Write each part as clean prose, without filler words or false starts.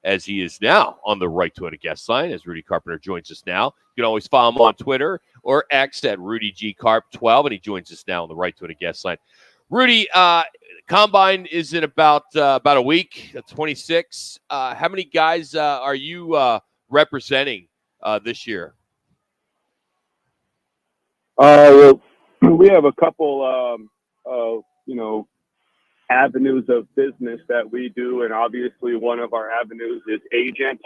as he is now on the Right to It guest line, as Rudy Carpenter joins us now. You can always follow him on Twitter or X at RudyGCarp12, and he joins us now on the Right to It guest line. Rudy, Combine is in about a week, 26. How many guys are you representing this year? Well, we have a couple, avenues of business that we do, and obviously one of our avenues is agent.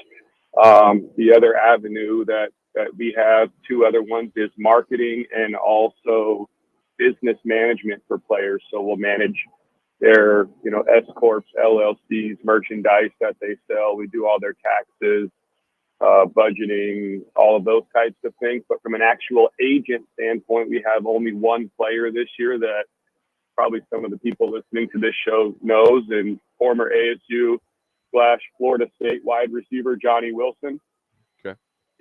The other avenue that we have, two other ones, is marketing and also business management for players. So we'll manage their, S corps, LLCs, merchandise that they sell. We do all their taxes, budgeting, all of those types of things. But from an actual agent standpoint, we have only one player this year that probably some of the people listening to this show knows, and former ASU / Florida State wide receiver Johnny Wilson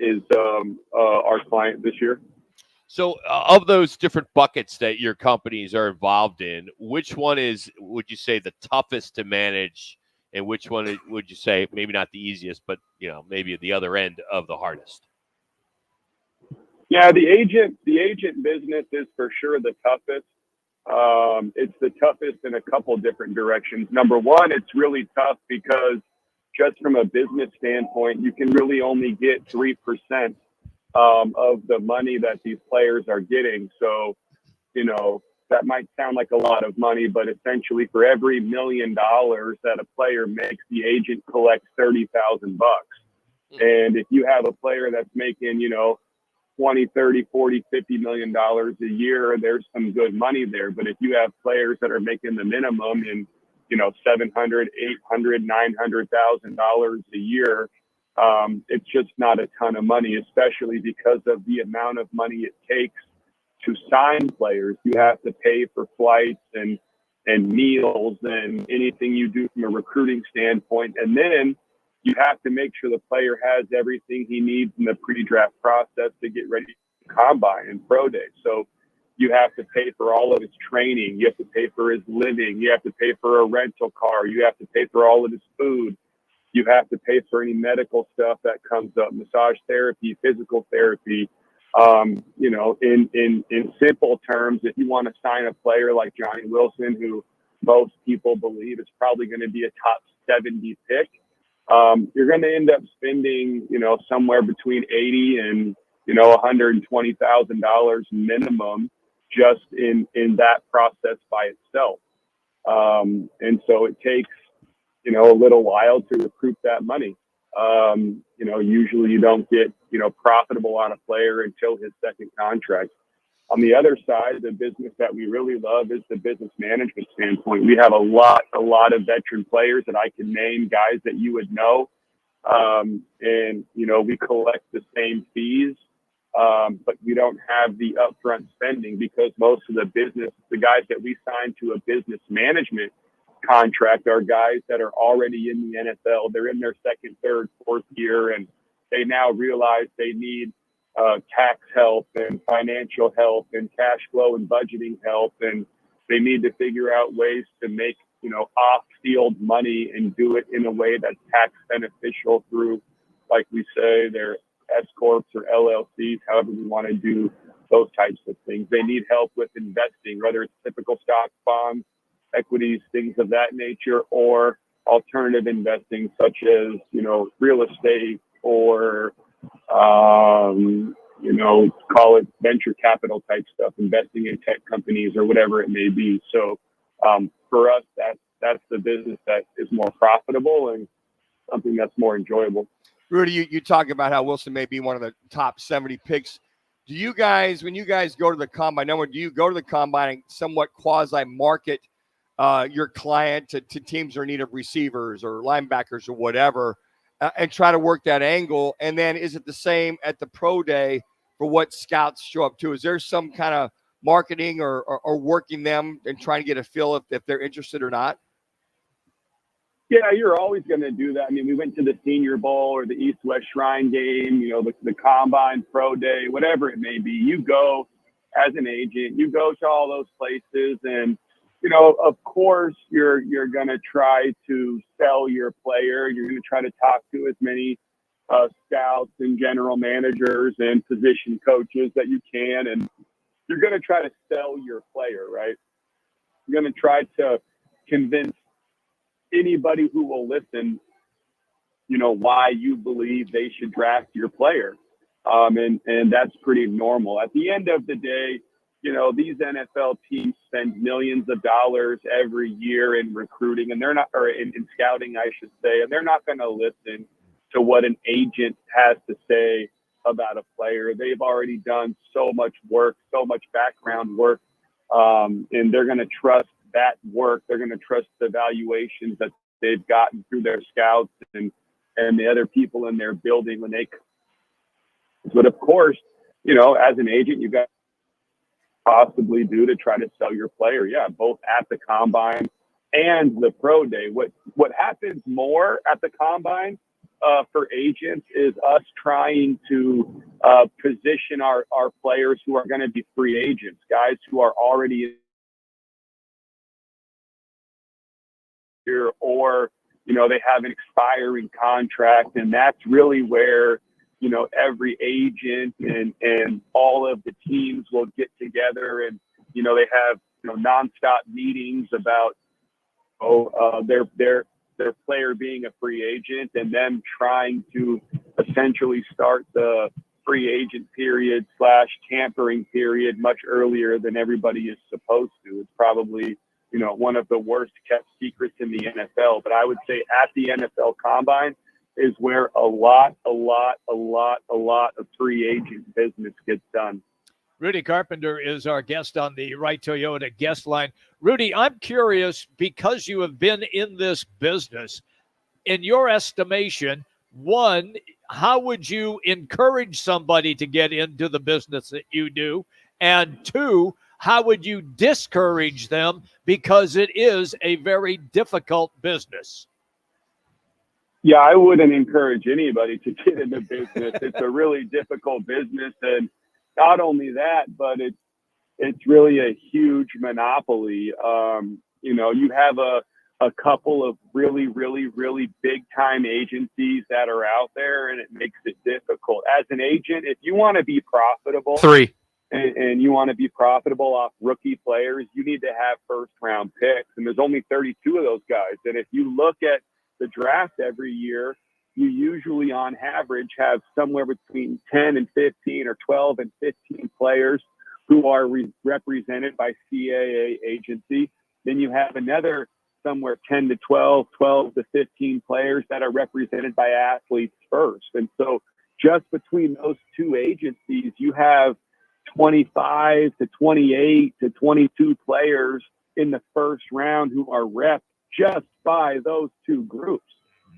is our client this year. So of those different buckets that your companies are involved in, which one would you say, the toughest to manage, and which one would you say maybe not the easiest, but maybe at the other end of the hardest? Yeah, the agent business is for sure the toughest. It's the toughest in a couple different directions. Number one, it's really tough because just from a business standpoint, you can really only get 3% of the money that these players are getting. So, that might sound like a lot of money, but essentially for every $1 million that a player makes, the agent collects $30,000. And if you have a player that's making, 20, 30, 40, $50 million a year, there's some good money there. But if you have players that are making the minimum in, $700,000, $800,000, $900,000 a year, it's just not a ton of money, especially because of the amount of money it takes to sign players. You have to pay for flights and meals and anything you do from a recruiting standpoint. And then you have to make sure the player has everything he needs in the pre-draft process to get ready for combine and pro day. So you have to pay for all of his training. You have to pay for his living. You have to pay for a rental car. You have to pay for all of his food. You have to pay for any medical stuff that comes up, massage therapy, physical therapy. In simple terms, if you want to sign a player like Johnny Wilson, who most people believe is probably going to be a top 70 pick, you're going to end up spending, somewhere between $80,000 and $120,000 minimum just in that process by itself. And so it takes, a little while to recruit that money. Usually you don't get, profitable on a player until his second contract. On the other side, the business that we really love is the business management standpoint. We have a lot of veteran players that I can name, guys that you would know. We collect the same fees, but we don't have the upfront spending because most of the guys that we sign to a business management contract are guys that are already in the NFL. They're in their second, third, fourth year, and they now realize they need tax help and financial help and cash flow and budgeting help, and they need to figure out ways to make off-field money and do it in a way that's tax beneficial through, like we say, their S corps or LLCs, however we want to do those types of things. They need help with investing, whether it's typical stocks, bonds, equities, things of that nature, or alternative investing such as real estate or call it venture capital type stuff, investing in tech companies or whatever it may be. So for us, that's the business that is more profitable and something that's more enjoyable. Rudy, you talk about how Wilson may be one of the top 70 picks. Do you guys, when you guys go to the combine, do you go to the combine and somewhat quasi-market your client to teams that are in need of receivers or linebackers or whatever, and try to work that angle? And then is it the same at the pro day for what scouts show up to? Is there some kind of marketing or working them and trying to get a feel if they're interested or not? Yeah, you're always going to do that. I mean, we went to the Senior Bowl or the East-West Shrine game, the Combine, Pro Day, whatever it may be. You go as an agent, you go to all those places, and, of course, you're going to try to sell your player. You're going to try to talk to as many scouts and general managers and position coaches that you can, and you're going to try to sell your player, right? You're going to try to convince anybody who will listen, why you believe they should draft your player. And that's pretty normal. At the end of the day, these NFL teams spend millions of dollars every year in recruiting, and they're not, or in scouting, I should say, and they're not going to listen to what an agent has to say about a player. They've already done so much work, so much background work, and they're going to trust that work. They're going to trust the evaluations that they've gotten through their scouts and the other people in their building when they. But of course, as an agent, you got possibly do to try to sell your player. Yeah, both at the combine and the pro day. What happens more at the combine for agents is us trying to position our players who are going to be free agents, guys who are already here, or they have an expiring contract, and that's really where every agent and all of the teams will get together, and they have nonstop meetings about their player being a free agent, and them trying to essentially start the free agent period / tampering period much earlier than everybody is supposed to. It's probably one of the worst kept secrets in the NFL. But I would say at the NFL Combine is where a lot of free agent business gets done. Rudy Carpenter is our guest on the Right Toyota guest line. Rudy, I'm curious, because you have been in this business, in your estimation, one, how would you encourage somebody to get into the business that you do? And two, how would you discourage them, because it is a very difficult business? Yeah, I wouldn't encourage anybody to get into business. It's a really difficult business, and not only that, but it's really a huge monopoly. You have a couple of really big time agencies that are out there, and it makes it difficult. As an agent, if you want to be profitable, and you want to be profitable off rookie players, you need to have first round picks, and there's only 32 of those guys. And if you look at the draft every year, you usually on average have somewhere between 10 and 15 or 12 and 15 players who are represented by CAA agency. Then you have another somewhere 10 to 12 to 15 players that are represented by athletes first. And so just between those two agencies, you have 25 to 28 to 22 players in the first round who are repped just by those two groups.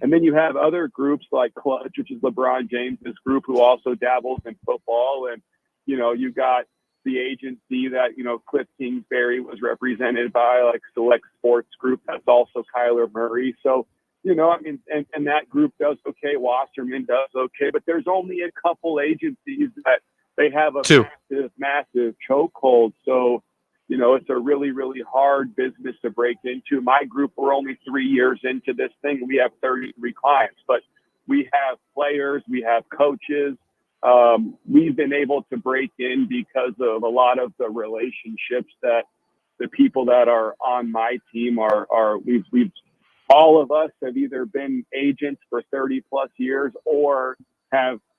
And then you have other groups like Clutch, which is LeBron James's group, who also dabbles in football. And, you got the agency that, Cliff Kingsbury was represented by, like Select Sports Group. That's also Kyler Murray. So, and that group does okay. Wasserman does okay. But there's only a couple agencies that they have a massive chokehold. So, it's a really hard business to break into. My group, we're only 3 years into this thing. We have 33 clients, but we have players, we have coaches. We've been able to break in because of a lot of the relationships that the people that are on my team we've all of us have either been agents for 30 plus years or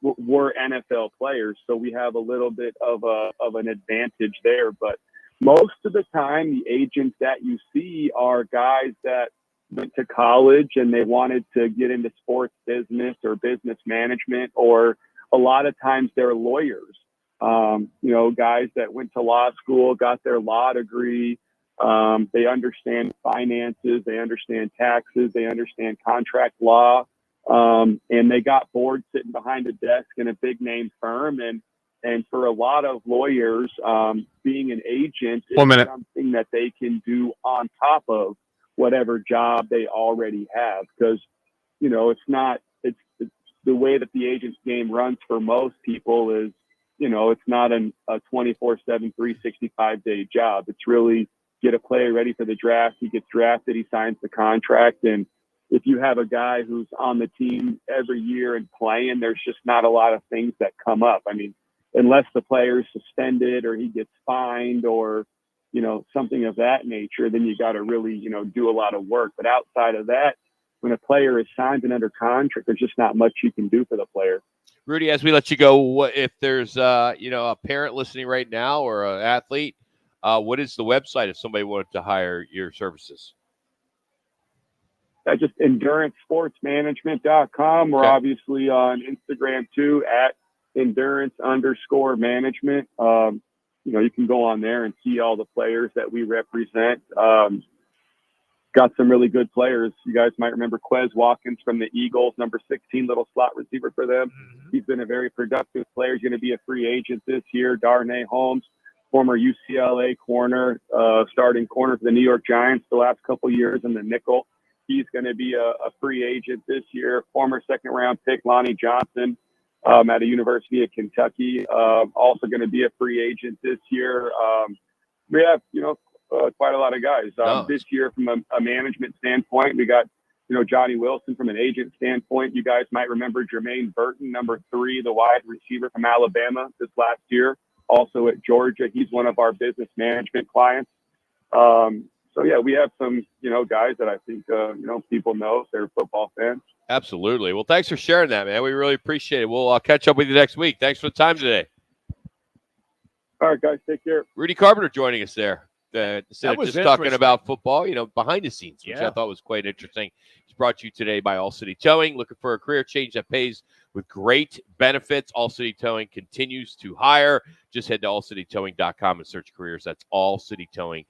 were NFL players. So we have a little bit of an advantage there, but most of the time, the agents that you see are guys that went to college and they wanted to get into sports business or business management, or a lot of times they're lawyers, guys that went to law school, got their law degree. They understand finances, they understand taxes, they understand contract law, and they got bored sitting behind a desk in a big name firm. And for a lot of lawyers, being an agent is something that they can do on top of whatever job they already have. Because, it's the way that the agent's game runs for most people is, it's not a 24/7, 365-day job. It's really, get a player ready for the draft. He gets drafted, he signs the contract. And if you have a guy who's on the team every year and playing, there's just not a lot of things that come up. I mean, unless the player is suspended or he gets fined or, something of that nature, then you got to really, do a lot of work. But outside of that, when a player is signed and under contract, there's just not much you can do for the player. Rudy, as we let you go, if there's a parent listening right now or an athlete, what is the website if somebody wanted to hire your services? Just endurancesportsmanagement.com. We're obviously on Instagram too at endurance_management. You can go on there and see all the players that we represent. Got some really good players. You guys might remember Quez Watkins from the Eagles, number 16, little slot receiver for them. Mm-hmm. He's been a very productive player. He's going to be a free agent this year. Darnay Holmes, former UCLA corner, starting corner for the New York Giants the last couple years in the nickel. He's going to be a free agent this year. Former second-round pick Lonnie Johnson at a University of Kentucky, also going to be a free agent this year. We have, quite a lot of guys. This year, from a management standpoint, we got, Johnny Wilson. From an agent standpoint, you guys might remember Jermaine Burton, number 3, the wide receiver from Alabama this last year, also at Georgia. He's one of our business management clients. So, yeah, we have some, guys that I think, people know if they're football fans. Absolutely. Well, thanks for sharing that, man. We really appreciate it. We'll catch up with you next week. Thanks for the time today. All right, guys, take care. Rudy Carpenter joining us there. Instead of just talking about football, behind the scenes, which I thought was quite interesting. It's brought to you today by All City Towing. Looking for a career change that pays with great benefits? All City Towing continues to hire. Just head to allcitytowing.com and search careers. That's allcitytowing.com.